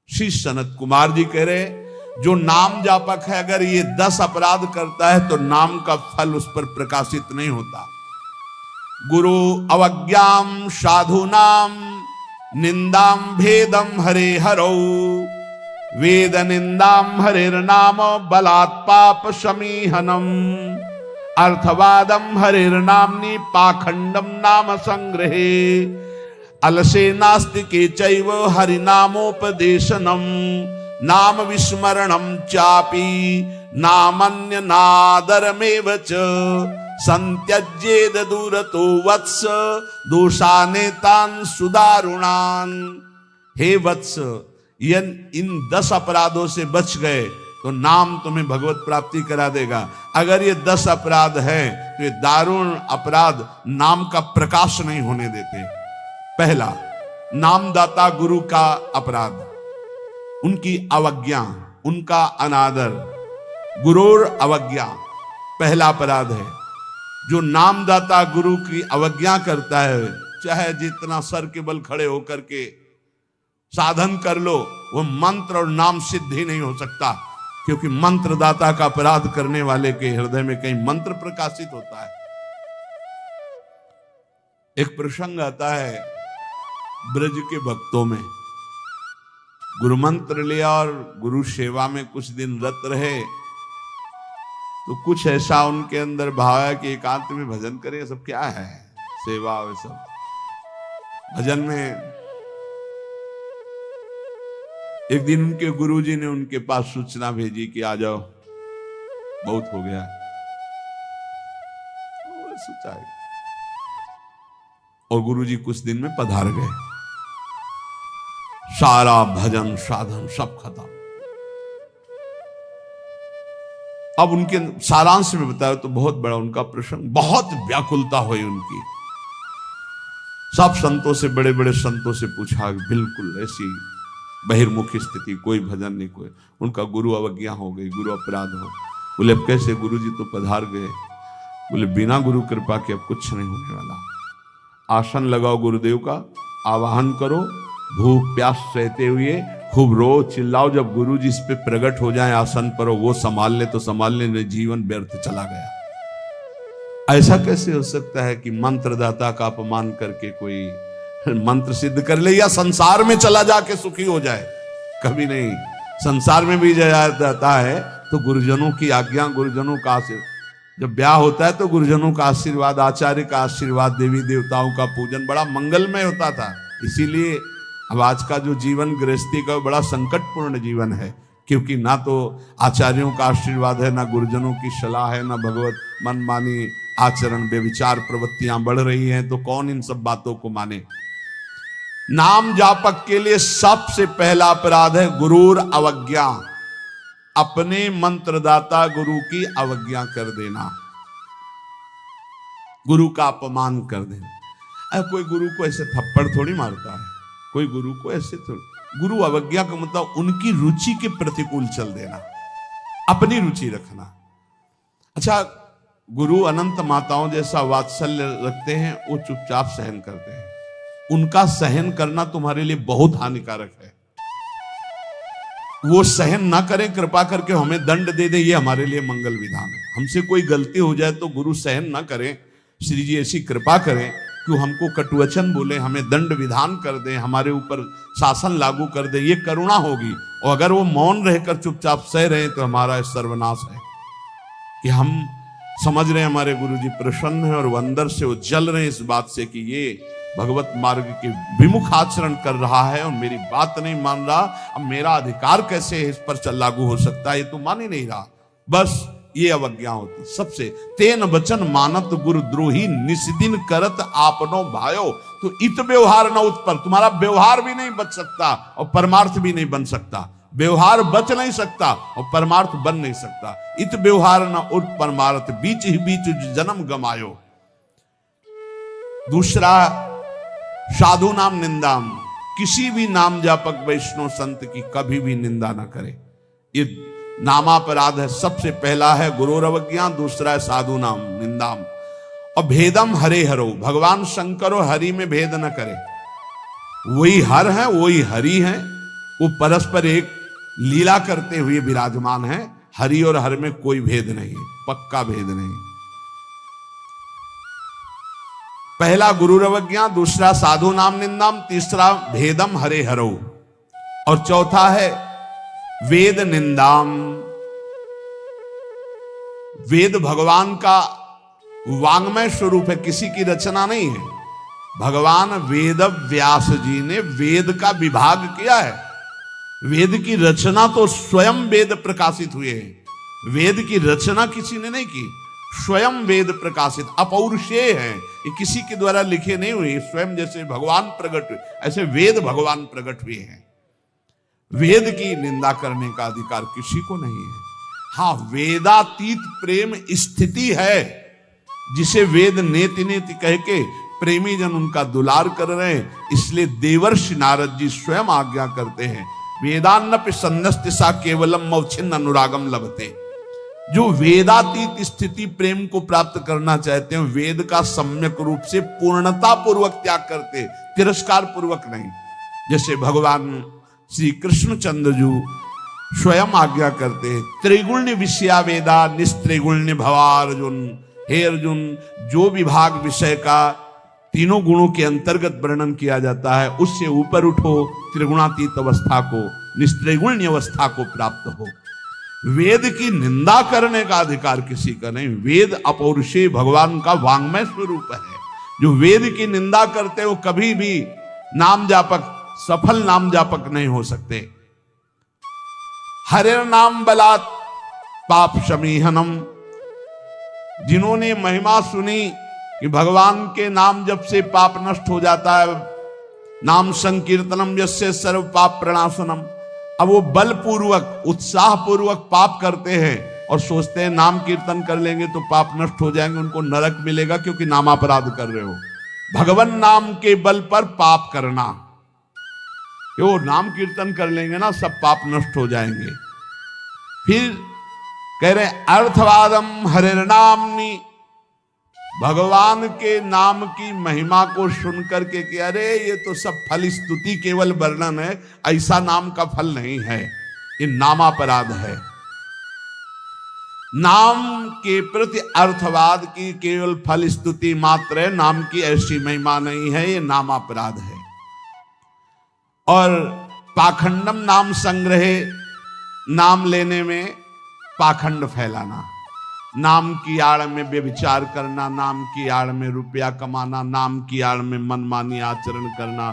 श्री सनत कुमार जी कह रहे, जो नाम जापक है अगर ये 10 अपराध करता है तो नाम का फल उस पर प्रकाशित नहीं होता। गुरु अवज्ञाम साधुनाम निंदाम भेदम हरे हरौ, वेद निंदाम हरेर नाम बलात् पाप समीहनम, अर्थवादम हरेर नामनि पाखंडम नाम संग्रहे, अलसे नास्तिके चैव हरिनामोपदेशनम, नाम विस्मरणम चापि नामन्य नादरमेव च, संत्यज्येद दूरतो वत्स दोषानेतान सुदारुणान। हे वत्स, इन 10 अपराधों से बच गए तो नाम तुम्हें भगवत प्राप्ति करा देगा। अगर ये 10 अपराध है तो ये दारुण अपराध नाम का प्रकाश नहीं होने देते। पहला, नामदाता गुरु का अपराध, उनकी अवज्ञा, उनका अनादर। गुरुर अवज्ञा पहला अपराध है। जो नामदाता गुरु की अवज्ञा करता है, चाहे जितना सर के बल खड़े होकर के साधन कर लो, वो मंत्र और नाम सिद्ध ही नहीं हो सकता, क्योंकि मंत्रदाता का अपराध करने वाले के हृदय में कहीं मंत्र प्रकाशित होता है। एक प्रसंग आता है ब्रज के भक्तों में, गुरु मंत्र लिया और गुरु सेवा में कुछ दिन रत रहे, तो कुछ ऐसा उनके अंदर भाव है कि एकांत में भजन करें। ये सब क्या है, सेवा और सब भजन में। एक दिन उनके गुरुजी ने उनके पास सूचना भेजी कि आ जाओ, बहुत हो गया। और गुरुजी कुछ दिन में पधार गए, सारा भजन साधन सब खत्म। अब उनके सारांश में बताया तो बहुत बड़ा उनका प्रसंग, बहुत व्याकुलता हुई उनकी। सब संतों से, बड़े बड़े संतों से पूछा, बिल्कुल ऐसी बहिर्मुखी स्थिति, कोई भजन नहीं, कोई। उनका गुरु अवज्ञा हो गई, गुरु अपराध हो। बोले अब कैसे, गुरु जी तो पधार गए। बोले बिना गुरु कृपा के अब कुछ नहीं होने वाला। आसन लगाओ गुरुदेव का, आवाहन करो, भूख प्यास सहते हुए खूब रो चिल्लाओ। जब गुरु जी इस पे प्रकट हो जाए आसन पर, वो संभाल ले तो संभाल ले, जीवन व्यर्थ चला गया। ऐसा कैसे हो सकता है कि मंत्रदाता का अपमान करके कोई मंत्र सिद्ध कर ले या संसार में चला जाके सुखी हो जाए? कभी नहीं। संसार में भी जाता है तो गुरुजनों की आज्ञा, गुरुजनों का आशीर्वाद। जब ब्याह होता है तो गुरुजनों का आशीर्वाद, आचार्य का आशीर्वाद, देवी देवताओं का पूजन बड़ा मंगलमय होता था। इसीलिए अब आज का जो जीवन गृहस्थी का बड़ा संकटपूर्ण जीवन है, क्योंकि ना तो आचार्यों का आशीर्वाद है, ना गुरुजनों की सलाह है, ना भगवत मनमानी आचरण बेविचार प्रवृत्तियां बढ़ रही हैं, तो कौन इन सब बातों को माने। नाम जापक के लिए सबसे पहला अपराध है गुरूर अवज्ञा, अपने मंत्रदाता गुरु की अवज्ञा कर देना, गुरु का अपमान कर देना। कोई गुरु को ऐसे थप्पड़ थोड़ी मारता है, कोई गुरु को ऐसे थोड़ी। गुरु अवज्ञा का मतलब उनकी रुचि के प्रतिकूल चल देना, अपनी रुचि रखना। अच्छा, गुरु अनंत माताओं जैसा वात्सल्य रखते हैं, वो चुपचाप सहन करते हैं। उनका सहन करना तुम्हारे लिए बहुत हानिकारक है। वो सहन ना करें, कृपा करके हमें दंड दे दे, ये हमारे लिए मंगल विधान है। हमसे कोई गलती हो जाए तो गुरु सहन ना करें, श्री जी ऐसी कृपा करें कि हमको कटुवचन बोले, हमें दंड विधान कर दें, हमारे ऊपर शासन लागू कर दे, ये करुणा होगी। और अगर वो मौन रहकर चुपचाप सह रहे तो हमारा सर्वनाश है। कि हम समझ रहे हैं हमारे गुरु जी प्रसन्न है और वो अंदर से वो जल रहे हैं इस बात से कि ये भगवत मार्ग के विमुख आचरण कर रहा है और मेरी बात नहीं मान रहा, अब मेरा अधिकार कैसे इस पर लागू हो सकता है, ये तो मान ही नहीं रहा। बस ये अवज्ञा होती सबसे। तेन वचन मानत गुरु द्रोही, निस्दिन करत आपनो भायो। तो इत व्यवहार न उत्पन्न, तुम्हारा व्यवहार भी नहीं बच सकता और परमार्थ भी नहीं बन सकता। व्यवहार बच नहीं सकता और परमार्थ बन नहीं सकता। इत व्यवहार न उत परमार्थ, बीच ही बीच जन्म गमायो। दूसरा, साधु नाम निंदाम, किसी भी नाम जापक वैष्णव संत की कभी भी निंदा ना करे। ये नामापराध है। सबसे पहला है गुरुर अवज्ञा, दूसरा है साधु नाम निंदाम। और भेदम हरे हरो, भगवान शंकर और हरि में भेद न करे। वही हर है, वही हरि है। वो परस्पर एक लीला करते हुए विराजमान है। हरि और हर में कोई भेद नहीं, पक्का भेद नहीं। पहला गुरुरवज्ञा, दूसरा साधु नाम निंदाम, तीसरा भेदम हरे हरो, और चौथा है वेद निंदाम। वेद भगवान का वांग्मय स्वरूप है, किसी की रचना नहीं है। भगवान वेद व्यास जी ने वेद का विभाग किया है। वेद की रचना तो स्वयं वेद प्रकाशित हुए हैं। वेद की रचना किसी ने नहीं की, स्वयं वेद प्रकाशित अपौरुषेय हैं। ये किसी के द्वारा लिखे नहीं हुए, स्वयं जैसे भगवान प्रकट हुए ऐसे वेद भगवान प्रकट हुए हैं। वेद की निंदा करने का अधिकार किसी को नहीं है। हाँ, वेदातीत प्रेम स्थिति है, जिसे वेद नेति नेति कह के प्रेमी जन उनका दुलार कर रहे हैं। इसलिए देवर्षि नारद जी स्वयं आज्ञा करते हैं, वेदान्नपि सन्नस्ति सा केवलम मौछिन्न अनुरागम लभते। जो वेदातीत स्थिति प्रेम को प्राप्त करना चाहते हैं, वेद का सम्यक रूप से पूर्णता पूर्वक त्याग करते, तिरस्कार पूर्वक नहीं। जैसे भगवान श्री कृष्णचंद्र जी स्वयं आज्ञा करते हैं, त्रिगुण्य विषया वेदा निस्त्रिगुण्य भवा अर्जुन। हे अर्जुन, जो विभाग विषय का तीनों गुणों के अंतर्गत वर्णन किया जाता है, उससे ऊपर उठो, त्रिगुणातीत अवस्था को, निस्त्रिगुण्य अवस्था को प्राप्त हो। वेद की निंदा करने का अधिकार किसी का नहीं। वेद अपौरुषेय भगवान का वांग्मय स्वरूप है। जो वेद की निंदा करते हो कभी भी नाम जापक, सफल नाम जापक नहीं हो सकते। हरे नाम बलात् पाप शमीहनम। जिन्होंने महिमा सुनी कि भगवान के नाम जप से पाप नष्ट हो जाता है, नाम संकीर्तनम यस्य सर्व पाप प्रणाशनम, अब वो बलपूर्वक उत्साह पूर्वक पाप करते हैं और सोचते हैं नाम कीर्तन कर लेंगे तो पाप नष्ट हो जाएंगे, उनको नरक मिलेगा क्योंकि नामापराध कर रहे हो। भगवान नाम के बल पर पाप करना, वो नाम कीर्तन कर लेंगे ना सब पाप नष्ट हो जाएंगे। फिर कह रहे अर्थवादम हरिर्नामनि, भगवान के नाम की महिमा को सुनकर के कि अरे ये तो सब फल स्तुति केवल वर्णन है, ऐसा नाम का फल नहीं है, ये नामापराध है। नाम के प्रति अर्थवाद की केवल फल स्तुति मात्र है, नाम की ऐसी महिमा नहीं है, ये नामापराध है। और पाखंडम नाम संग्रहे, नाम लेने में पाखंड फैलाना, नाम की आड़ में व्यभिचार करना, नाम की आड़ में रुपया कमाना, नाम की आड़ में मनमानी आचरण करना,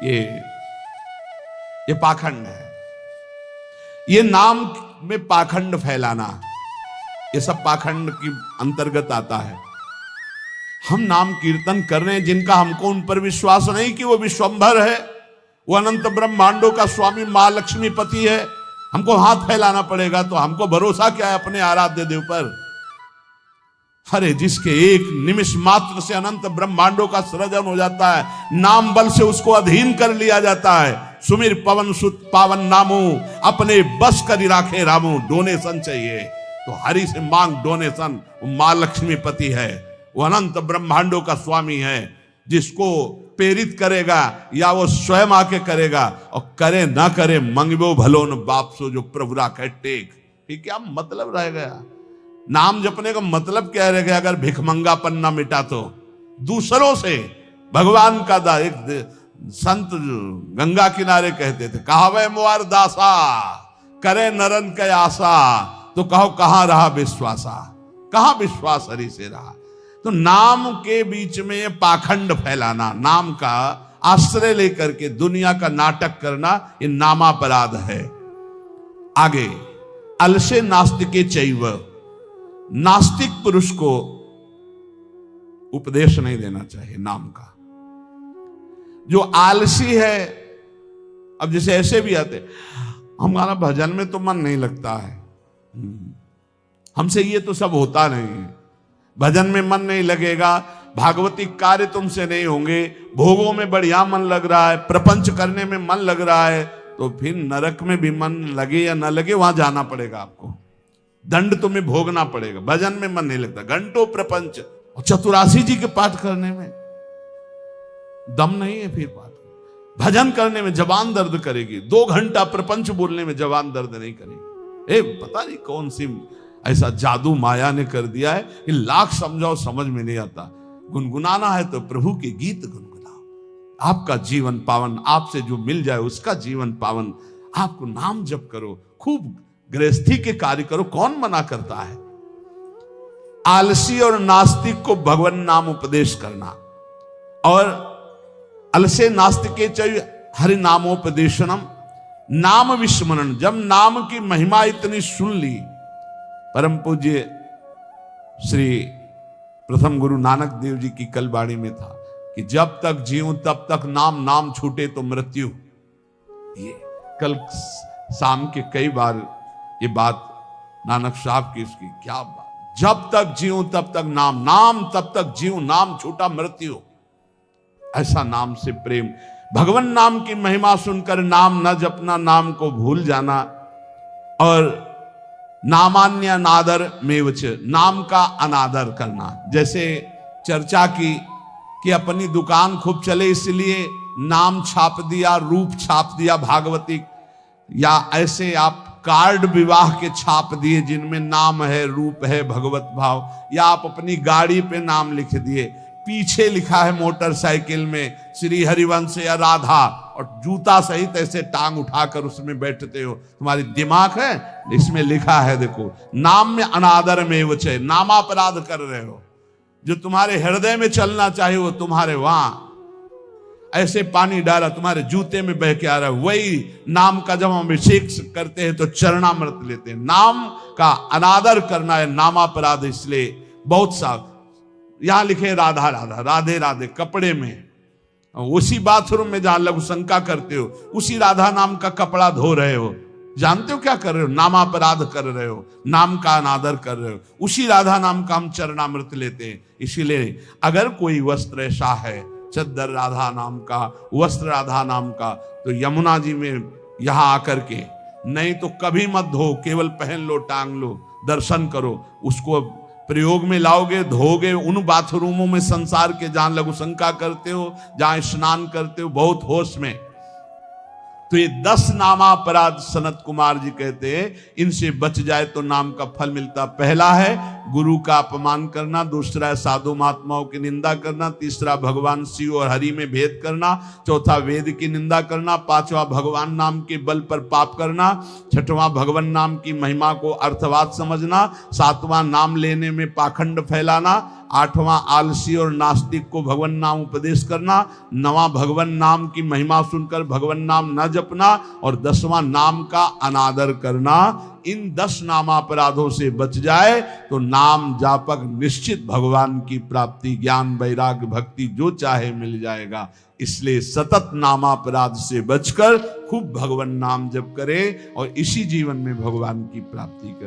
ये पाखंड है। ये नाम में पाखंड फैलाना, ये सब पाखंड की अंतर्गत आता है। हम नाम कीर्तन कर रहे हैं, जिनका हमको उन पर विश्वास नहीं कि वो विश्वंभर है, वो अनंत ब्रह्मांडों का स्वामी मां लक्ष्मी पति है, हमको हाथ फैलाना पड़ेगा। तो हमको भरोसा क्या है अपने आराध्य देव पर? अरे जिसके एक निमिष मात्र से अनंत ब्रह्मांडों का सृजन हो जाता है, नाम बल से उसको अधीन कर लिया जाता है। सुमिर पवन सुत पावन नामो, अपने बस कर राखे रामो। डोनेशन चाहिए तो हरि से मांग डोनेशन। वो मां लक्ष्मी पति है, वो अनंत ब्रह्मांडों का स्वामी है। जिसको प्रेरित करेगा या वो स्वयं आके करेगा, और करे ना करे मंगबो भलो न बाप सो, जो प्रभु राखे टेक। ठीक, क्या मतलब रह गया? नाम जपने का मतलब क्या रह गया? अगर भिखमंगापन ना मिटा तो दूसरों से भगवान का एक संत गंगा किनारे कहते थे, कहावे मुआर दासा करे नरन के आशा, तो कहो कहां रहा विश्वासा, कहां विश्वास हरि से रहा। तो नाम के बीच में ये पाखंड फैलाना, नाम का आश्रय लेकर के दुनिया का नाटक करना, ये नामापराध है। आगे अलसे नास्तिके चैव, नास्तिक पुरुष को उपदेश नहीं देना चाहिए नाम का। जो आलसी है, अब जैसे ऐसे भी आते, हमारा भजन में तो मन नहीं लगता है, हमसे ये तो सब होता नहीं है, भजन में मन नहीं लगेगा, भागवती कार्य तुमसे नहीं होंगे, भोगों में बढ़िया मन लग रहा है, प्रपंच करने में मन लग रहा है, तो फिर नरक में भी मन लगे या ना लगे वहां जाना पड़ेगा आपको, दंड तुम्हें भोगना पड़ेगा। भजन में मन नहीं लगता, घंटों प्रपंच और चतुरासी जी के पाठ करने में दम नहीं है, फिर पाठ भजन करने में जबान दर्द करेगी, 2 घंटा प्रपंच बोलने में जबान दर्द नहीं करेगी। पता नहीं कौन सी ऐसा जादू माया ने कर दिया है कि लाख समझाओ समझ में नहीं आता। गुनगुनाना है तो प्रभु के गीत गुनगुनाओ, आपका जीवन पावन, आपसे जो मिल जाए उसका जीवन पावन। आपको नाम जप करो, खूब गृहस्थी के कार्य करो, कौन मना करता है। आलसी और नास्तिक को भगवान नाम उपदेश करना, और अलसे नास्तिके चैव हरि नामोपदेशनम, नाम विस्मरण। जब नाम की महिमा इतनी सुन ली, परम पूज्य श्री प्रथम गुरु नानक देव जी की कल वाणी में था कि जब तक जीऊं तब तक नाम, नाम छूटे तो मृत्यु। ये कल शाम के कई बार ये बात नानक साहब की, इसकी क्या बात, जब तक जीऊं तब तक नाम, नाम तब तक जीऊं, नाम छूटा मृत्यु। ऐसा नाम से प्रेम, भगवान नाम की महिमा सुनकर नाम न जपना, नाम को भूल जाना, और नामान्य अनादर मेवच, नाम का अनादर करना। जैसे चर्चा की कि अपनी दुकान खूब चले इसलिए नाम छाप दिया, रूप छाप दिया भागवती, या ऐसे आप कार्ड विवाह के छाप दिए जिनमें नाम है, रूप है, भगवत भाव, या आप अपनी गाड़ी पे नाम लिख दिए, पीछे लिखा है मोटरसाइकिल में श्री हरिवंश या राधा, और जूता सहित ऐसे टांग उठाकर उसमें बैठते हो। तुम्हारी दिमाग है, इसमें लिखा है देखो, नाम में अनादर में वचे, नामापराध कर रहे हो। जो तुम्हारे हृदय में चलना चाहिए वो तुम्हारे वहां ऐसे पानी डाला तुम्हारे जूते में बह के आ रहा है। वही नाम का जब हम अभिषेक करते हैं तो चरणामृत लेते हैं। नाम का अनादर करना है नामापराध। इसलिए बहुत सा यहां लिखे राधा राधा, राधे राधे कपड़े में, उसी बाथरूम में जहां लघु शंका करते हो उसी राधा नाम का कपड़ा धो रहे हो। जानते हो क्या कर रहे हो? नामापराध कर रहे हो, नाम का अनादर कर रहे हो। उसी राधा नाम का हम चरणामृत लेते हैं। इसीलिए अगर कोई वस्त्र ऐसा है, चद्दर राधा नाम का, वस्त्र राधा नाम का, तो यमुना जी में यहां आकर के, नहीं तो कभी मत धो, केवल पहन लो, टांग लो, दर्शन करो, उसको प्रयोग में लाओगे, धोगे। उन बाथरूमों में संसार के जहां लघु शंका करते हो, जहां स्नान करते हो बहुत होश में, तो ये 10 नामापराध सनत कुमार जी कहते हैं, इनसे बच जाए तो नाम का फल मिलता। पहला है गुरु का अपमान करना, दूसरा है साधु महात्माओं की निंदा करना, तीसरा भगवान शिव और हरि में भेद करना, चौथा वेद की निंदा करना, पांचवा भगवान नाम के बल पर पाप करना, छठवां भगवान नाम की महिमा को अर्थवाद समझना, सातवां नाम लेने में पाखंड फैलाना, आठवां आलसी और नास्तिक को भगवान नाम उपदेश करना, नवां भगवान नाम की महिमा सुनकर भगवान नाम न जपना, और 10वां नाम का अनादर करना। इन 10 नामापराधों से बच जाए तो नाम जापक निश्चित भगवान की प्राप्ति, ज्ञान, वैराग्य, भक्ति जो चाहे मिल जाएगा। इसलिए सतत नामापराध से बचकर खूब भगवान नाम जप करें और इसी जीवन में भगवान की प्राप्ति करें।